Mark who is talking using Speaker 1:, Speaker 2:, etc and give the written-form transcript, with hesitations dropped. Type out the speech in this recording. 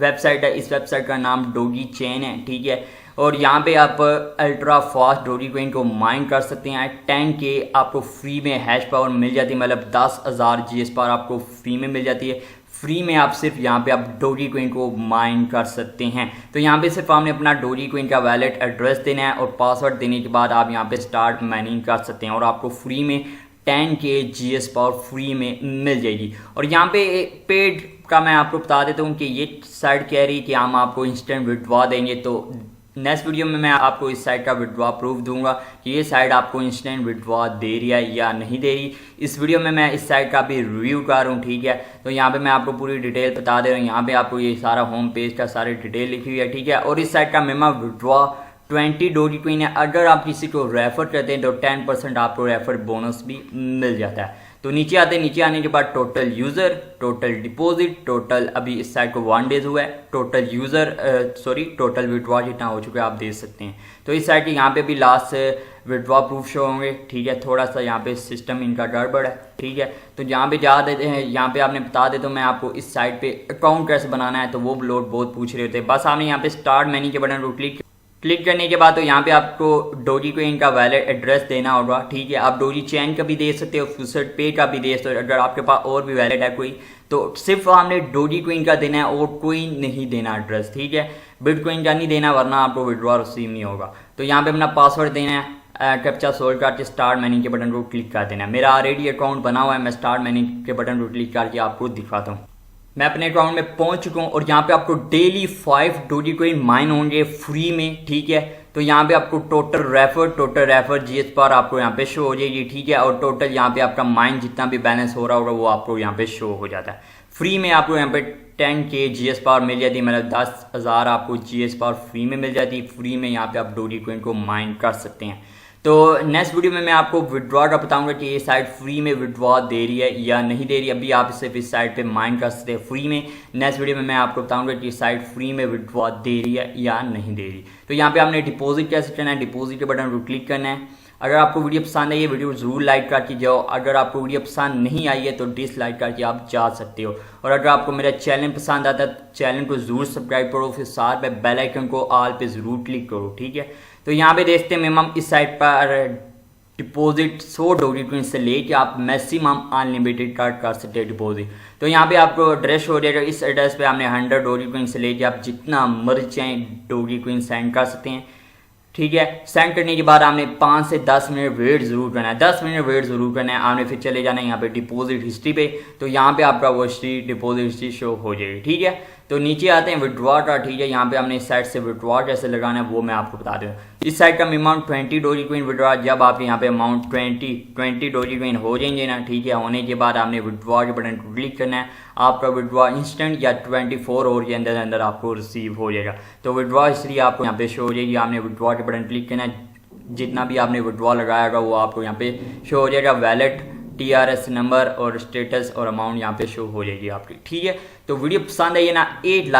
Speaker 1: Website है। इस website का नाम डोगी चेन है, ठीक है। और यहाँ पे आप अल्ट्रा फास्ट डोगी कॉइन को माइन कर सकते हैं। 10K आपको फ्री में हैश पावर मिल जाती है, मतलब 10,000 GS पावर आपको फ्री में मिल जाती है। फ्री में आप सिर्फ यहाँ पे आप डोगी कॉइन को माइन कर सकते हैं। तो यहाँ पे सिर्फ आपने अपना डोगी कॉइन का वैलेट एड्रेस देना है और पासवर्ड देने के बाद आप यहाँ पे स्टार्ट माइनिंग कर सकते हैं और आपको फ्री में 10K GS पावर फ्री में मिल जाएगी। और यहाँ पे पेड का मैं आपको बता देता हूँ कि ये साइट कह रही है कि हम आपको इंस्टेंट विड्रॉ देंगे, तो नेक्स्ट वीडियो में मैं आपको इस साइट का विड्रॉ प्रूफ दूंगा कि ये साइट आपको इंस्टेंट विड्रॉ दे रही है या नहीं दे रही। इस वीडियो में मैं इस साइट का भी रिव्यू कर रहा हूँ, ठीक है। तो यहाँ पे मैं आपको पूरी डिटेल बता दे रहा हूँ। यहाँ पे आपको ये सारा होम पेज का सारी डिटेल लिखी हुई है, ठीक है। और इस साइट का मिनिमम विड्रॉ 20 डोगी कॉइन है। अगर आप किसी को रेफर करते हैं तो 10% आपको रेफर बोनस भी मिल जाता है। तो नीचे आते हैं, नीचे आने के बाद total user, total deposit, total अभी इस साइट को 1 डेज हुआ है, टोटल यूज़र टोटल विड्रॉ जितना हो चुका है आप देख सकते हैं। तो इस साइट के यहाँ पे भी लास्ट विड्रॉ प्रूफ शो होंगे, ठीक है। थोड़ा सा यहाँ पे सिस्टम इनका गड़बड़ है, ठीक है। तो यहाँ पे जा देते हैं, यहाँ पे आपने बता देते हो मैं आपको इस साइट पे अकाउंट कैसे बनाना है, तो वो लोग बहुत पूछ रहे होते हैं। बस आपने यहाँ पे स्टार्ट मेन्यू के बटन को क्लिक करने के बाद तो यहाँ पे आपको डोगी कॉइन का वैलेट एड्रेस देना होगा, ठीक है। आप डोगी चेन का भी दे सकते हो, फुसट पे का भी दे सकते हो। अगर आपके पास और भी वैलेट है कोई तो सिर्फ हमने डोगी कॉइन का देना है और कोई नहीं देना एड्रेस, ठीक है। बिटकॉइन का नहीं देना वरना आपको विड्रॉ रिसीव नहीं होगा। तो यहाँ पे अपना पासवर्ड देना है, कैप्चा सोल्व करके स्टार्ट मेन्यू के बटन को क्लिक कर देना है। मेरा ऑलरेडी अकाउंट बना हुआ है, मैं स्टार्ट मेन्यू के बटन को क्लिक करके आपको दिखाता हूँ। मैं अपने अकाउंट में पहुंच चुका हूं और यहाँ पे आपको डेली 5 डोगी कॉइन माइन होंगे फ्री में, ठीक है। तो यहाँ पे आपको टोटल रेफर GS पावर आपको यहाँ पे शो हो जाएगी, ठीक है। और टोटल यहाँ पे आपका माइन जितना भी बैलेंस हो रहा होगा वो आपको यहाँ पे शो हो जाता है। फ्री में आपको यहाँ पे 10K GS पावर मिल जाती है, मतलब 10,000 आपको GS पावर फ्री में मिल जाती है। फ्री में यहाँ पे आप डोगी कॉइन को माइन कर सकते हैं। तो नेक्स्ट वीडियो में मैं आपको विड्रॉ का बताऊंगा कि ये साइट फ्री में विड्रॉ दे रही है या नहीं दे रही। अभी आप सिर्फ इस साइट पे माइन कर सकते हैं फ्री में। नेक्स्ट वीडियो में मैं आपको बताऊंगा कि ये साइट फ्री में विड्रॉ दे रही है या नहीं दे रही। तो यहाँ पे आपने डिपॉजिट कैसे करना है, डिपॉजिट के बटन पर क्लिक करना है। अगर आपको वीडियो पसंद आई है वीडियो ज़रूर लाइक करके जाओ। अगर आपको वीडियो पसंद नहीं आई है तो डिसलाइक करके आप जा सकते हो। और अगर आपको मेरा चैनल पसंद आता है तो चैनल को ज़रूर सब्सक्राइब करो, फिर साथ में बेल आइकन को ऑल पे ज़रूर क्लिक करो, ठीक है। तो यहाँ पे देखते हैं मिनिमम इस साइट पर डिपॉजिट 100 डोगी कॉइन से लेके आप मैक्सिमम अनलिमिटेड कर सकते हैं डिपॉजिट। तो यहाँ पे आपको एड्रेस हो जाएगा, इस एड्रेस पे आपने 100 डोगी कॉइन से लेके आप जितना मर्जी चाहें डोगी कॉइन सेंड कर सकते हैं, ठीक है। सेंड करने के बाद आपने 5 से 10 मिनट वेट जरूर करना है, 10 मिनट वेट जरूर करना है। आपने फिर चले जाना है यहाँ पे डिपॉजिट हिस्ट्री पे, तो यहाँ पे आपका वो डिपॉजिट हिस्ट्री शो हो जाएगी, ठीक है। तो नीचे आते हैं विड्रॉ का, ठीक है। यहाँ पे हमने इस साइट से विड्रॉ कैसे लगाना है वो मैं आपको बता दूँ। इस साइट का मिनिमम 20 डोगी कॉइन विड्रॉ, जब आपके यहाँ पे अमाउंट 20 डोगी कॉइन हो जाएंगे ना, ठीक है। होने के बाद आपने विड्रॉ के बटन को क्लिक करना है। आपका विड्रॉ इंस्टेंट या 24 आवर के अंदर अंदर आपको रिसीव हो जाएगा। तो विड्रॉ हिस्ट्री आपको यहाँ पे शो हो जाएगी। आपने विड्रॉ के बटन क्लिक करना है, जितना भी आपने विड्रॉ लगाया होगा वो आपको यहाँ पे शो हो जाएगा। वैलेट, TRS नंबर और स्टेटस और अमाउंट यहाँ पे शो हो जाएगी आपकी, ठीक है। तो वीडियो पसंद आई है ना, 8 लाइक